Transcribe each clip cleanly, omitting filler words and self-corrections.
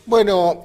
Bueno,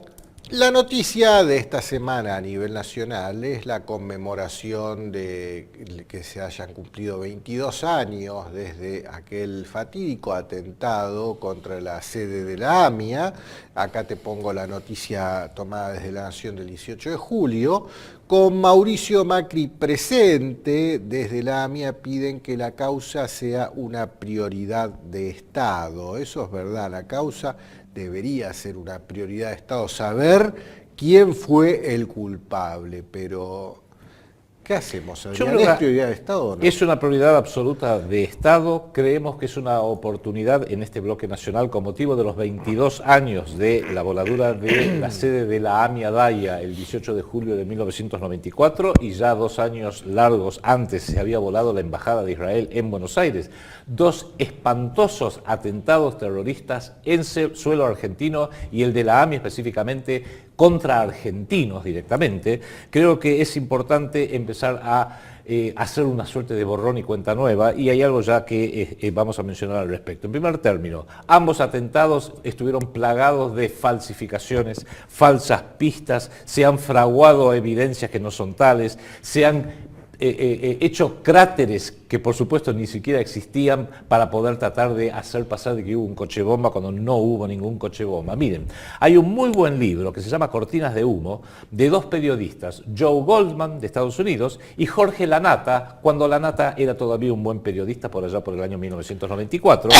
la noticia de esta semana a nivel nacional es la conmemoración de que se hayan cumplido 22 años desde aquel fatídico atentado contra la sede de la AMIA. Acá te pongo la noticia tomada desde La Nación del 18 de julio. Con Mauricio Macri presente, desde la AMIA piden que la causa sea una prioridad de Estado. Eso es verdad, la causa debería ser una prioridad de Estado, saber quién fue el culpable, pero ¿qué hacemos? Yo ¿Es creo que prioridad de Estado o no? es una prioridad absoluta de Estado. Creemos que es una oportunidad en este bloque nacional con motivo de los 22 años de la voladura de la sede de la AMIA Daya el 18 de julio de 1994 y ya 2 años largos antes se había volado la Embajada de Israel en Buenos Aires. Dos espantosos atentados terroristas en suelo argentino y el de la AMIA específicamente contra argentinos directamente. Creo que es importante empezar a hacer una suerte de borrón y cuenta nueva, y hay algo ya que vamos a mencionar al respecto. En primer término, ambos atentados estuvieron plagados de falsificaciones, falsas pistas, se han fraguado evidencias que no son tales, se han hecho cráteres que por supuesto ni siquiera existían para poder tratar de hacer pasar de que hubo un coche bomba cuando no hubo ningún coche bomba. Miren, hay un muy buen libro que se llama Cortinas de humo, de dos periodistas, Joe Goldman de Estados Unidos y Jorge Lanata, cuando Lanata era todavía un buen periodista por allá por el año 1994,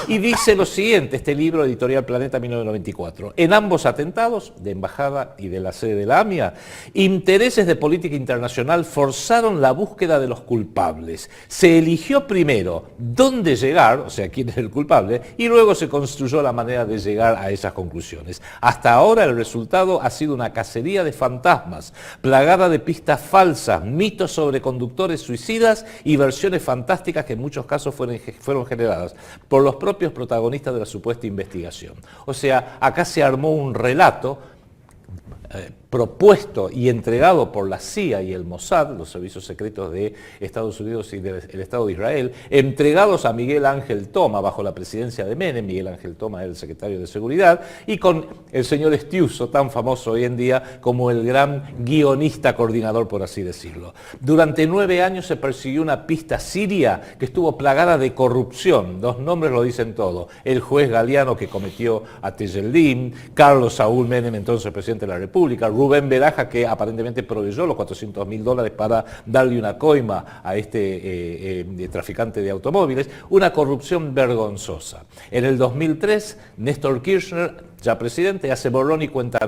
y dice lo siguiente, este libro, Editorial Planeta 1994, en ambos atentados, de embajada y de la sede de la AMIA, intereses de política internacional forzaron la búsqueda de los culpables. Se eligió primero dónde llegar, o sea, quién es el culpable, y luego se construyó la manera de llegar a esas conclusiones. Hasta ahora el resultado ha sido una cacería de fantasmas, plagada de pistas falsas, mitos sobre conductores suicidas y versiones fantásticas que en muchos casos fueron generadas por los propios protagonistas de la supuesta investigación. O sea, acá se armó un relato propuesto y entregado por la CIA y el Mossad, los servicios secretos de Estados Unidos y del Estado de Israel, entregados a Miguel Ángel Toma bajo la presidencia de Menem. Miguel Ángel Toma era el secretario de Seguridad, y con el señor Estiuso, tan famoso hoy en día como el gran guionista coordinador, por así decirlo. Durante 9 años se persiguió una pista siria que estuvo plagada de corrupción. Los nombres lo dicen todo. El juez Galeano que cometió a Tejeldín, Carlos Saúl Menem, entonces presidente de la República, Rubén Beraja, que aparentemente proveyó los $400.000 para darle una coima a este traficante de automóviles, una corrupción vergonzosa. En el 2003, Néstor Kirchner, ya presidente, hace borrón y cuenta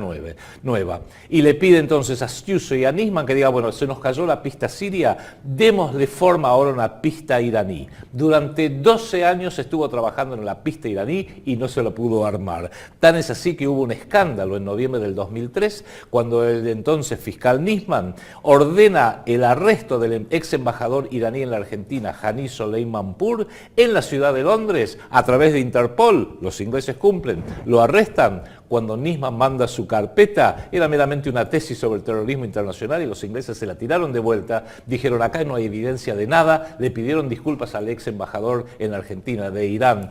nueva. Y le pide entonces a Stiuso y a Nisman que diga, bueno, se nos cayó la pista siria, démosle forma ahora a una pista iraní. Durante 12 años estuvo trabajando en la pista iraní y no se lo pudo armar. Tan es así que hubo un escándalo en noviembre del 2003, cuando el entonces fiscal Nisman ordena el arresto del ex embajador iraní en la Argentina, Hani Soleimanpour, en la ciudad de Londres, a través de Interpol. Los ingleses cumplen, lo arrestan. Cuando Nisman manda su carpeta, era meramente una tesis sobre el terrorismo internacional y los ingleses se la tiraron de vuelta, dijeron acá no hay evidencia de nada, le pidieron disculpas al ex embajador en Argentina de Irán,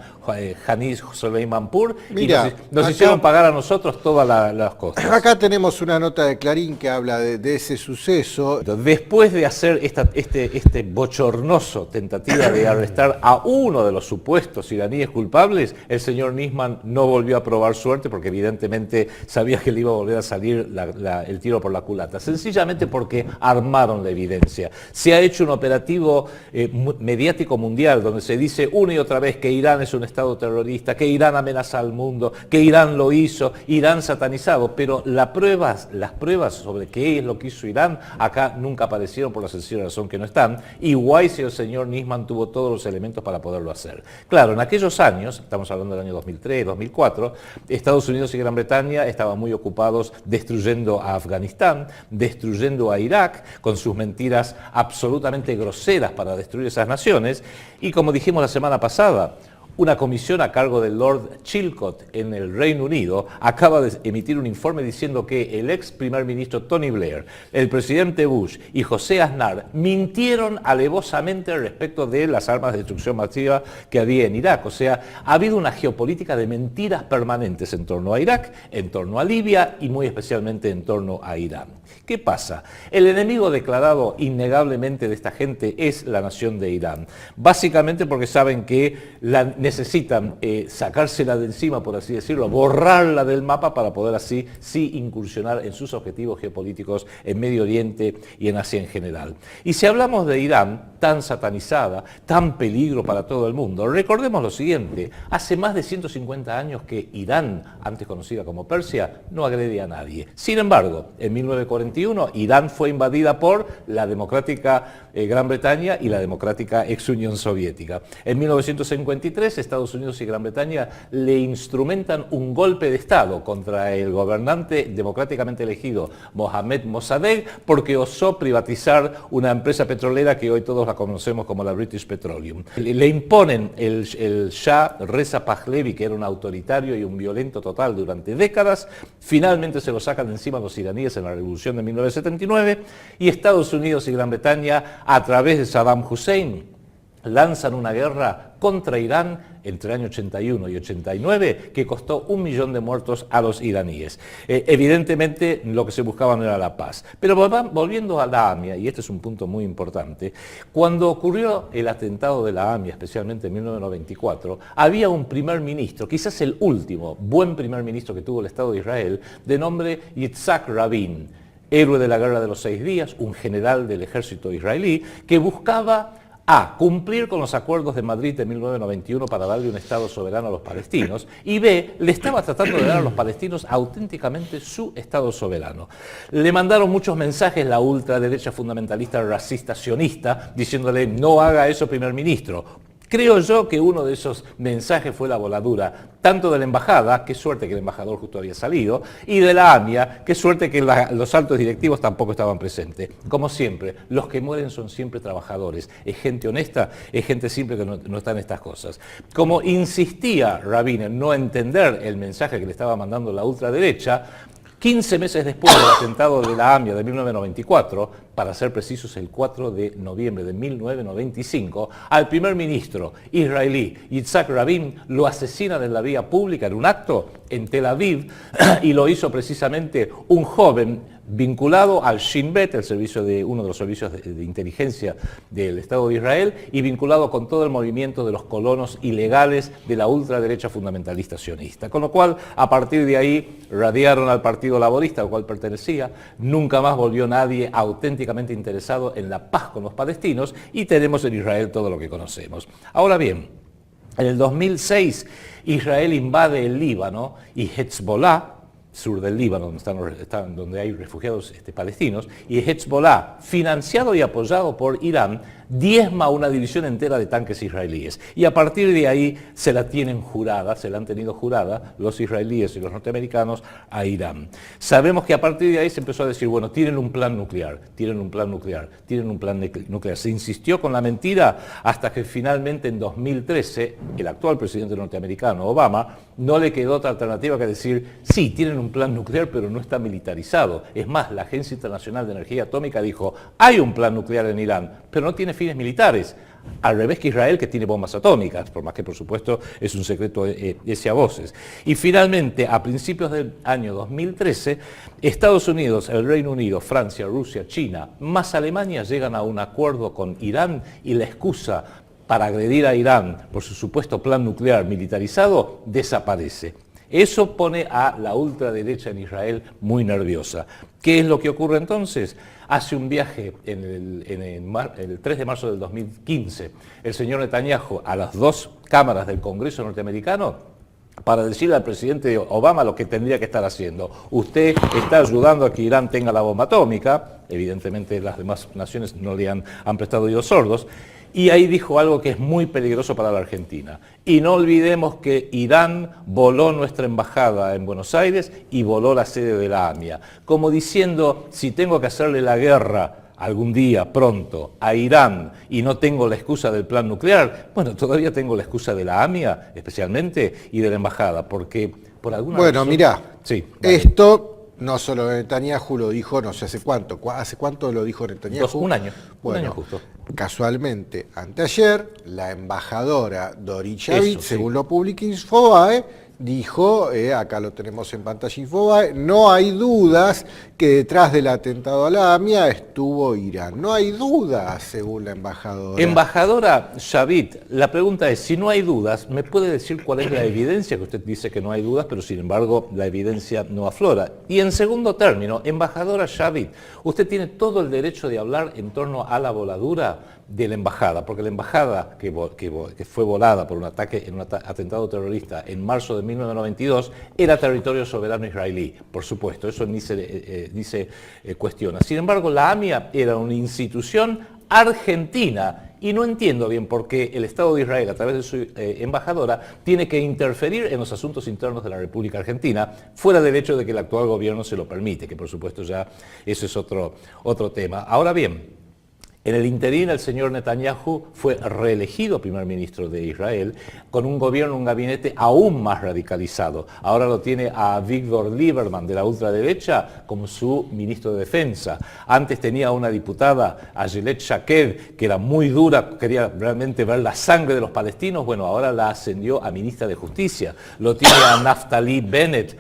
Hani Soleimanpour, y nos hicieron pagar a nosotros todas las cosas. Acá tenemos una nota de Clarín que habla de ese suceso. Después de hacer este bochornoso tentativa de arrestar a uno de los supuestos iraníes culpables, el señor Nisman no volvió a probar suerte porque evidentemente sabía que le iba a volver a salir el tiro por la culata, sencillamente porque armaron la evidencia. Se ha hecho un operativo mediático mundial donde se dice una y otra vez que Irán es un estado terrorista, que Irán amenaza al mundo, que Irán lo hizo, Irán satanizado, pero las pruebas sobre qué es lo que hizo Irán acá nunca aparecieron por la sencilla razón que no están, y Weiss y el señor Nisman tuvo todos los elementos para poderlo hacer. Claro, en aquellos años, estamos hablando del año 2003, 2004, Estados Unidos y Gran Bretaña estaban muy ocupados destruyendo a Afganistán, destruyendo a Irak, con sus mentiras absolutamente groseras para destruir esas naciones, y como dijimos la semana pasada, Una comisión a cargo del Lord Chilcot en el Reino Unido acaba de emitir un informe diciendo que el ex primer ministro Tony Blair, el presidente Bush y José Aznar mintieron alevosamente respecto de las armas de destrucción masiva que había en Irak. O sea, ha habido una geopolítica de mentiras permanentes en torno a Irak, en torno a Libia y muy especialmente en torno a Irán. ¿Qué pasa? El enemigo declarado innegablemente de esta gente es la nación de Irán. Básicamente porque saben que necesitan sacársela de encima, por así decirlo, borrarla del mapa para poder así sí incursionar en sus objetivos geopolíticos en Medio Oriente y en Asia en general. Y si hablamos de Irán, tan satanizada, tan peligro para todo el mundo, recordemos lo siguiente: hace más de 150 años que Irán, antes conocida como Persia, no agrede a nadie. Sin embargo, en 1941 Irán fue invadida por la democrática Gran Bretaña y la democrática ex Unión Soviética. En 1953 Estados Unidos y Gran Bretaña le instrumentan un golpe de Estado contra el gobernante democráticamente elegido Mohammad Mossadegh porque osó privatizar una empresa petrolera que hoy todos la conocemos como la British Petroleum. Le imponen el Shah Reza Pahlavi, que era un autoritario y un violento total durante décadas. Finalmente se lo sacan de encima los iraníes en la revolución de 1979 y Estados Unidos y Gran Bretaña, a través de Saddam Hussein, lanzan una guerra contra Irán entre el año 81 y 89 que costó 1 millón de muertos a los iraníes. Evidentemente lo que se buscaba no era la paz. Pero volviendo a la AMIA, y este es un punto muy importante, cuando ocurrió el atentado de la AMIA, especialmente en 1994, había un primer ministro, quizás el último buen primer ministro que tuvo el Estado de Israel, de nombre Yitzhak Rabin, héroe de la Guerra de los 6 Días, un general del ejército israelí que buscaba A, cumplir con los acuerdos de Madrid de 1991 para darle un Estado soberano a los palestinos, y B, le estaba tratando de dar a los palestinos auténticamente su Estado soberano. Le mandaron muchos mensajes la ultraderecha fundamentalista racista sionista diciéndole no haga eso, primer ministro. Creo yo que uno de esos mensajes fue la voladura, tanto de la embajada, qué suerte que el embajador justo había salido, y de la AMIA, qué suerte que los altos directivos tampoco estaban presentes. Como siempre, los que mueren son siempre trabajadores, es gente honesta, es gente simple que no está en estas cosas. Como insistía Rabin en no entender el mensaje que le estaba mandando la ultraderecha, 15 meses después del atentado de la AMIA de 1994, para ser precisos el 4 de noviembre de 1995, al primer ministro israelí Yitzhak Rabin lo asesinan en la vía pública en un acto en Tel Aviv y lo hizo precisamente un joven vinculado al Shin Bet, uno de los servicios de inteligencia del Estado de Israel, y vinculado con todo el movimiento de los colonos ilegales de la ultraderecha fundamentalista sionista. Con lo cual, a partir de ahí, radiaron al Partido Laborista, al cual pertenecía, nunca más volvió nadie auténticamente interesado en la paz con los palestinos, y tenemos en Israel todo lo que conocemos. Ahora bien, en el 2006, Israel invade el Líbano y Hezbollah, sur del Líbano, donde hay refugiados palestinos, y Hezbollah, financiado y apoyado por Irán, diezma una división entera de tanques israelíes. Y a partir de ahí se la han tenido jurada los israelíes y los norteamericanos a Irán. Sabemos que a partir de ahí se empezó a decir, bueno, tienen un plan nuclear. Se insistió con la mentira hasta que finalmente en 2013 el actual presidente norteamericano, Obama, no le quedó otra alternativa que decir, sí, tienen un plan nuclear, pero no está militarizado. Es más, la Agencia Internacional de Energía Atómica dijo, hay un plan nuclear en Irán, pero no tiene fines militares, al revés que Israel, que tiene bombas atómicas, por más que por supuesto es un secreto ese a voces. Y finalmente, a principios del año 2013, Estados Unidos, el Reino Unido, Francia, Rusia, China, más Alemania llegan a un acuerdo con Irán y la excusa para agredir a Irán por su supuesto plan nuclear militarizado desaparece. Eso pone a la ultraderecha en Israel muy nerviosa. ¿Qué es lo que ocurre entonces? Hace un viaje el 3 de marzo del 2015 el señor Netanyahu a las 2 cámaras del Congreso norteamericano para decirle al presidente Obama lo que tendría que estar haciendo. Usted está ayudando a que Irán tenga la bomba atómica, evidentemente las demás naciones no le han prestado oídos sordos, y ahí dijo algo que es muy peligroso para la Argentina. Y no olvidemos que Irán voló nuestra embajada en Buenos Aires y voló la sede de la AMIA. Como diciendo, si tengo que hacerle la guerra algún día, pronto, a Irán y no tengo la excusa del plan nuclear, bueno, todavía tengo la excusa de la AMIA, especialmente, y de la embajada, porque por alguna Bueno, razón... mirá, Sí, vale. esto no solo Netanyahu lo dijo, no sé hace cuánto. ¿Hace cuánto lo dijo Netanyahu? Un año. Bueno, un año justo. Casualmente, anteayer, la embajadora Dorit Shavit, sí. según lo publica Infobae, dijo, acá lo tenemos en pantalla Infobae, no hay dudas que detrás del atentado a la AMIA estuvo Irán. No hay dudas, según la embajadora. Embajadora Shavit, la pregunta es, si no hay dudas, ¿me puede decir cuál es la evidencia? Que usted dice que no hay dudas, pero sin embargo la evidencia no aflora. Y en segundo término, embajadora Shavit, usted tiene todo el derecho de hablar en torno a la voladura de la embajada, porque la embajada que fue volada por un ataque, en un atentado terrorista en marzo de 1992, era territorio soberano israelí, por supuesto, eso ni se cuestiona. Sin embargo, la AMIA era una institución argentina, y no entiendo bien por qué el Estado de Israel, a través de su embajadora, tiene que interferir en los asuntos internos de la República Argentina, fuera del hecho de que el actual gobierno se lo permite, que por supuesto ya eso es otro tema. Ahora bien, en el interín, el señor Netanyahu fue reelegido primer ministro de Israel con un gobierno, un gabinete aún más radicalizado. Ahora lo tiene a Víctor Lieberman de la ultraderecha como su ministro de Defensa. Antes tenía a una diputada, a Ayelet Shaked, que era muy dura, quería realmente ver la sangre de los palestinos. Bueno, ahora la ascendió a ministra de Justicia. Lo tiene a Naftali Bennett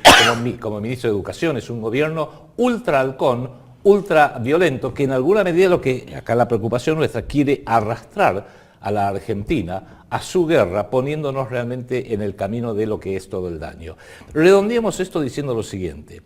como ministro de Educación. Es un gobierno ultra halcón, ultra violento, que en alguna medida lo que acá la preocupación nuestra quiere arrastrar a la Argentina a su guerra, poniéndonos realmente en el camino de lo que es todo el daño. Redondeemos esto diciendo lo siguiente.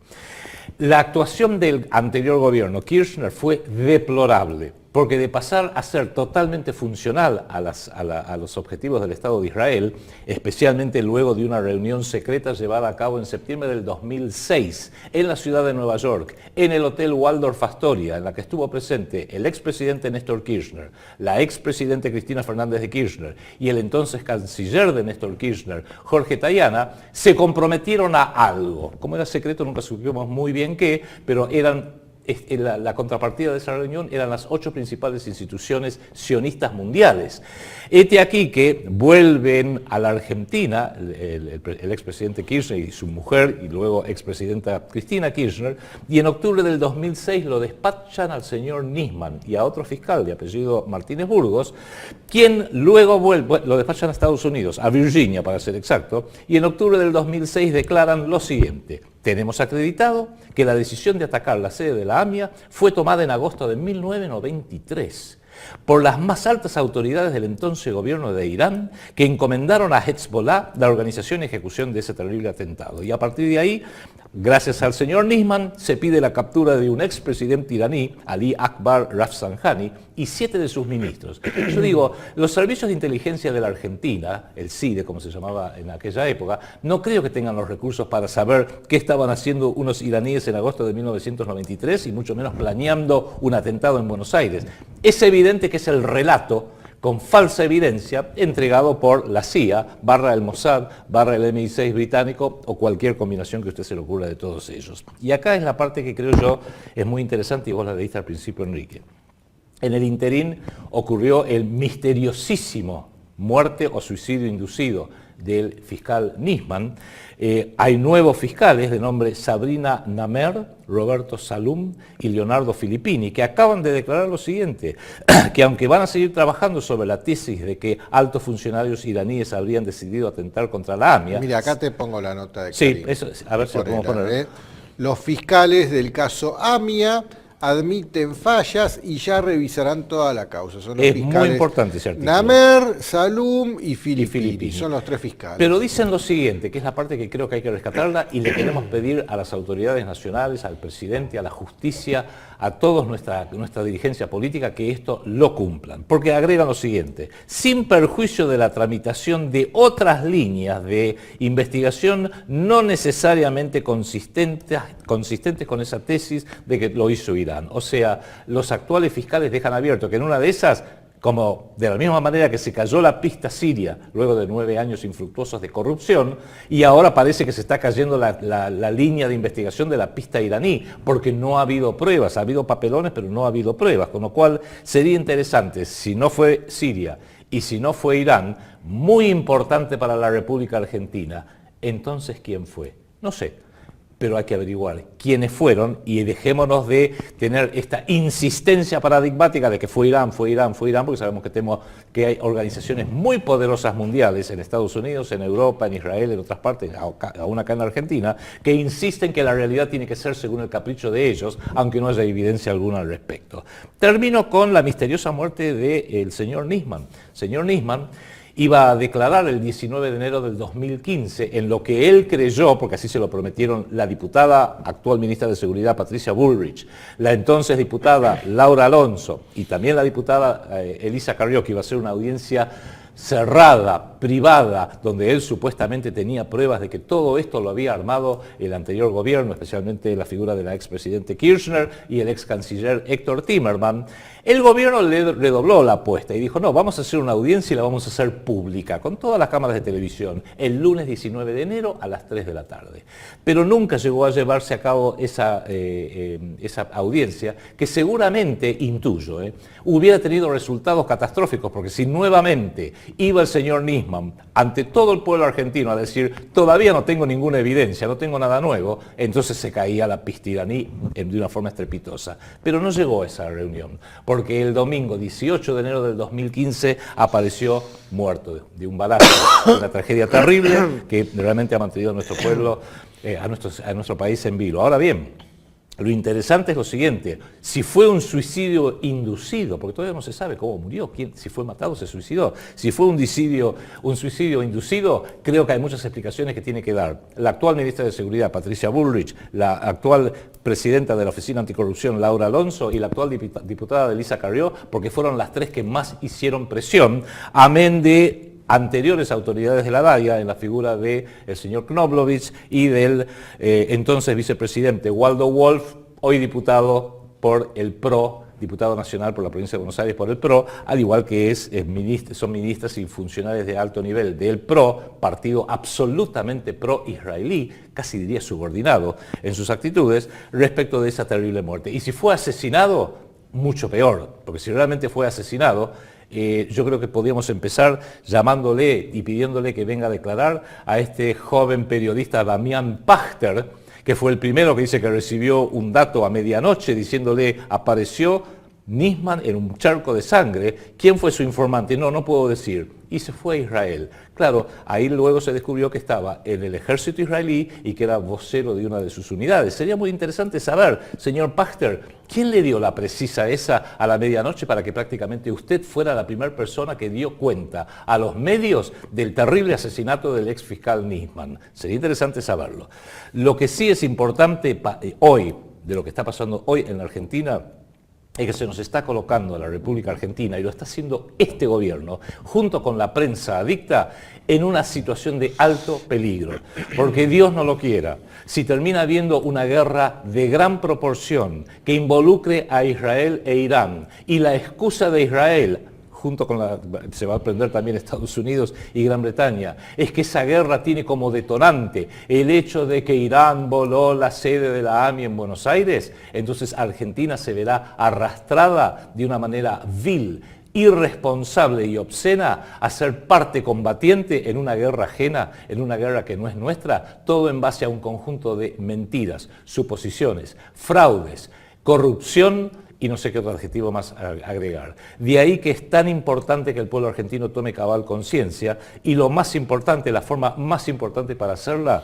La actuación del anterior gobierno, Kirchner, fue deplorable, porque de pasar a ser totalmente funcional a los objetivos del Estado de Israel, especialmente luego de una reunión secreta llevada a cabo en septiembre del 2006 en la ciudad de Nueva York, en el Hotel Waldorf Astoria, en la que estuvo presente el expresidente Néstor Kirchner, la expresidente Cristina Fernández de Kirchner y el entonces canciller de Néstor Kirchner, Jorge Tayana, se comprometieron a algo. Como era secreto, nunca supimos muy bien qué, pero la contrapartida de esa reunión eran las 8 principales instituciones sionistas mundiales. Hete aquí que vuelven a la Argentina el expresidente Kirchner y su mujer, y luego expresidenta Cristina Kirchner, y en octubre del 2006 lo despachan al señor Nisman y a otro fiscal de apellido Martínez Burgos, quien luego lo despachan a Estados Unidos, a Virginia para ser exacto, y en octubre del 2006 declaran lo siguiente: tenemos acreditado que la decisión de atacar la sede de la AMIA fue tomada en agosto de 1993 por las más altas autoridades del entonces gobierno de Irán, que encomendaron a Hezbollah la organización y ejecución de ese terrible atentado. Y a partir de ahí, gracias al señor Nisman, se pide la captura de un expresidente iraní, Ali Akbar Rafsanjani, y 7 de sus ministros. Yo digo, los servicios de inteligencia de la Argentina, el CIDE, como se llamaba en aquella época, no creo que tengan los recursos para saber qué estaban haciendo unos iraníes en agosto de 1993 y mucho menos planeando un atentado en Buenos Aires. Es evidente que es el relato con falsa evidencia entregado por la CIA, / el Mossad, / el MI6 británico o cualquier combinación que a usted se le ocurra de todos ellos. Y acá es la parte que creo yo es muy interesante y vos la leíste al principio, Enrique. En el interín ocurrió el misteriosísimo muerte o suicidio inducido del fiscal Nisman. Hay nuevos fiscales de nombre Sabrina Namer, Roberto Salum y Leonardo Filippini, que acaban de declarar lo siguiente, que aunque van a seguir trabajando sobre la tesis de que altos funcionarios iraníes habrían decidido atentar contra la AMIA... Mira, acá te pongo la nota de Sí, Karim. eso, a ver si lo podemos poner. Los fiscales del caso AMIA admiten fallas y ya revisarán toda la causa. Son los Es fiscales muy importante ese artículo. Namer, Salum y Filippini. Filippini. Son los 3 fiscales. Pero dicen lo siguiente, que es la parte que creo que hay que rescatarla, y le queremos pedir a las autoridades nacionales, al presidente, a la justicia, a toda nuestra dirigencia política, que esto lo cumplan. Porque agregan lo siguiente: sin perjuicio de la tramitación de otras líneas de investigación no necesariamente consistentes con esa tesis de que lo hizo Irán. O sea, los actuales fiscales dejan abierto que en una de esas Como de la misma manera que se cayó la pista siria luego de 9 años infructuosos de corrupción, y ahora parece que se está cayendo la línea de investigación de la pista iraní, porque no ha habido pruebas, ha habido papelones, pero no ha habido pruebas, con lo cual sería interesante, si no fue Siria y si no fue Irán, muy importante para la República Argentina. Entonces, ¿quién fue? No sé. Pero hay que averiguar quiénes fueron y dejémonos de tener esta insistencia paradigmática de que fue Irán, fue Irán, fue Irán, porque sabemos que hay organizaciones muy poderosas mundiales en Estados Unidos, en Europa, en Israel, en otras partes, aún acá en Argentina, que insisten que la realidad tiene que ser según el capricho de ellos, aunque no haya evidencia alguna al respecto. Termino con la misteriosa muerte del señor Nisman. Señor Nisman iba a declarar el 19 de enero del 2015 en lo que él creyó, porque así se lo prometieron la diputada, actual ministra de Seguridad, Patricia Bullrich, la entonces diputada Laura Alonso y también la diputada Elisa Carrió, que iba a ser una audiencia cerrada, privada, donde él supuestamente tenía pruebas de que todo esto lo había armado el anterior gobierno, especialmente la figura del expresidente Kirchner y el ex canciller Héctor Timerman. El gobierno le redobló la apuesta y dijo, no, vamos a hacer una audiencia y la vamos a hacer pública, con todas las cámaras de televisión, el lunes 19 de enero a las 3 de la tarde. Pero nunca llegó a llevarse a cabo esa audiencia, que seguramente, intuyo, hubiera tenido resultados catastróficos, porque si nuevamente iba el señor Nisman ante todo el pueblo argentino a decir, todavía no tengo ninguna evidencia, no tengo nada nuevo, entonces se caía la pista iraní de una forma estrepitosa. Pero no llegó a esa reunión, porque el domingo 18 de enero del 2015 apareció muerto de un balazo, una tragedia terrible que realmente ha mantenido a nuestro pueblo, a nuestro país en vilo. Ahora bien, lo interesante es lo siguiente, si fue un suicidio inducido, porque todavía no se sabe cómo murió, si fue matado o se suicidó, si fue un suicidio inducido, creo que hay muchas explicaciones que tiene que dar la actual ministra de Seguridad, Patricia Bullrich, la actual presidenta de la Oficina Anticorrupción, Laura Alonso, y la actual diputada Elisa Carrió, porque fueron las tres que más hicieron presión, amén de anteriores autoridades de la DAIA, en la figura del señor Knoblovich y del entonces vicepresidente Waldo Wolf, hoy diputado por el PRO, diputado nacional por la provincia de Buenos Aires por el PRO, al igual que son ministras y funcionarios de alto nivel del PRO, partido absolutamente pro-israelí, casi diría subordinado en sus actitudes, respecto de esa terrible muerte. Y si fue asesinado, mucho peor, porque si realmente fue asesinado, yo creo que podríamos empezar llamándole y pidiéndole que venga a declarar a este joven periodista Damián Pachter, que fue el primero que dice que recibió un dato a medianoche diciéndole apareció Nisman en un charco de sangre. ¿Quién fue su informante? No puedo decir. Y se fue a Israel. Claro, ahí luego se descubrió que estaba en el ejército israelí y que era vocero de una de sus unidades. Sería muy interesante saber, señor Pachter, ¿quién le dio la precisa esa a la medianoche para que prácticamente usted fuera la primera persona que dio cuenta a los medios del terrible asesinato del ex fiscal Nisman? Sería interesante saberlo. Lo que sí es importante hoy, de lo que está pasando hoy en la Argentina, es que se nos está colocando a la República Argentina, y lo está haciendo este gobierno, junto con la prensa adicta, en una situación de alto peligro. Porque Dios no lo quiera, si termina habiendo una guerra de gran proporción que involucre a Israel e Irán, y la excusa de Israel, junto con se va a prender también Estados Unidos y Gran Bretaña, es que esa guerra tiene como detonante el hecho de que Irán voló la sede de la AMI en Buenos Aires, entonces Argentina se verá arrastrada de una manera vil, irresponsable y obscena a ser parte combatiente en una guerra ajena, en una guerra que no es nuestra, todo en base a un conjunto de mentiras, suposiciones, fraudes, corrupción, y no sé qué otro adjetivo más agregar. De ahí que es tan importante que el pueblo argentino tome cabal conciencia, y lo más importante, la forma más importante para hacerla,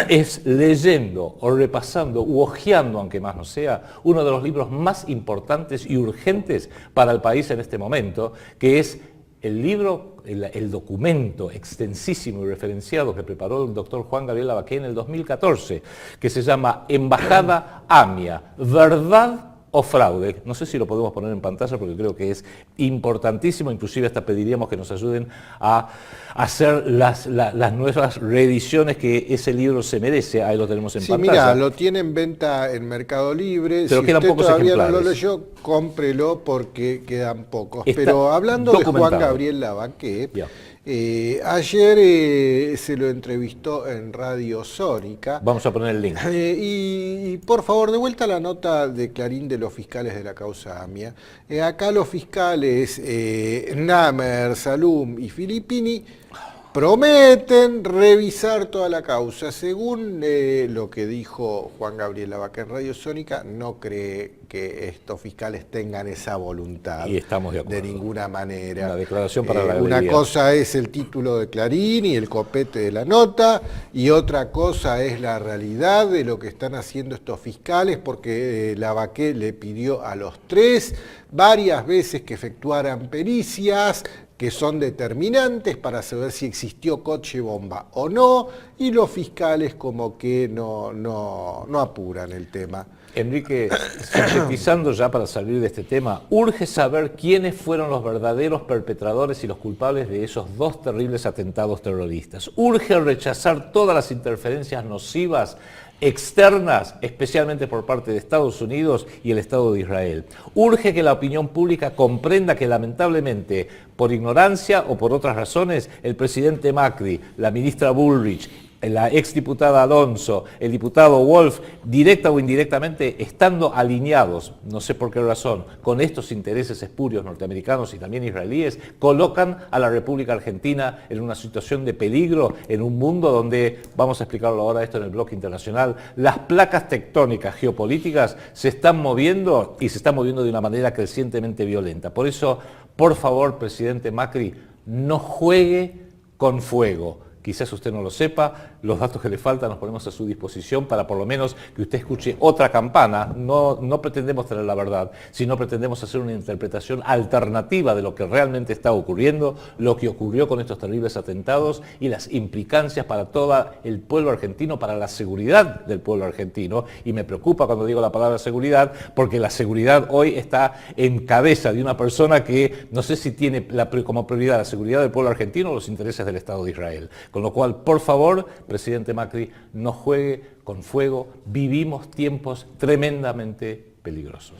es leyendo o repasando u hojeando, aunque más no sea, uno de los libros más importantes y urgentes para el país en este momento, que es el libro, el documento extensísimo y referenciado que preparó el doctor Juan Gabriel Abaqué en el 2014, que se llama Embajada AMIA, ¿verdad o fraude. No sé si lo podemos poner en pantalla porque creo que es importantísimo, inclusive hasta pediríamos que nos ayuden a hacer las nuevas reediciones que ese libro se merece. Ahí lo tenemos en pantalla. Sí, mira, lo tiene en venta en Mercado Libre. Pero si quedan usted pocos todavía no lo ejemplares. leyó, cómprelo porque quedan pocos. Está Pero hablando de Juan documentado. Gabriel Lavaqué, Ya. ayer se lo entrevistó en Radio Sónica. Vamos a poner el link. Y por favor, de vuelta a la nota de Clarín de los fiscales de la causa AMIA. Acá los fiscales Namer, Salum y Filippini prometen revisar toda la causa. Según lo que dijo Juan Gabriel Lavaqué en Radio Sónica, no cree que estos fiscales tengan esa voluntad. Y estamos de acuerdo. De ninguna manera. Una declaración para la Una galería. cosa es el título de Clarín y el copete de la nota, y otra cosa es la realidad de lo que están haciendo estos fiscales, porque Lavaqué le pidió a los tres varias veces que efectuaran pericias que son determinantes para saber si existió coche bomba o no, y los fiscales como que no apuran el tema. Enrique, sintetizando ya para salir de este tema, urge saber quiénes fueron los verdaderos perpetradores y los culpables de esos dos terribles atentados terroristas. Urge rechazar todas las interferencias nocivas externas, especialmente por parte de Estados Unidos y el Estado de Israel. Urge que la opinión pública comprenda que lamentablemente, por ignorancia o por otras razones, el presidente Macri, la ministra Bullrich, la exdiputada Alonso, el diputado Wolf, directa o indirectamente, estando alineados, no sé por qué razón, con estos intereses espurios norteamericanos y también israelíes, colocan a la República Argentina en una situación de peligro, en un mundo donde, vamos a explicarlo ahora esto en el bloque internacional, las placas tectónicas geopolíticas se están moviendo y se están moviendo de una manera crecientemente violenta. Por eso, por favor, presidente Macri, no juegue con fuego. Quizás usted no lo sepa, los datos que le faltan los ponemos a su disposición para por lo menos que usted escuche otra campana. No pretendemos tener la verdad, sino pretendemos hacer una interpretación alternativa de lo que realmente está ocurriendo, lo que ocurrió con estos terribles atentados y las implicancias para todo el pueblo argentino, para la seguridad del pueblo argentino. Y me preocupa cuando digo la palabra seguridad, porque la seguridad hoy está en cabeza de una persona que no sé si tiene como prioridad la seguridad del pueblo argentino o los intereses del Estado de Israel. Con lo cual, por favor, presidente Macri, no juegue con fuego. Vivimos tiempos tremendamente peligrosos.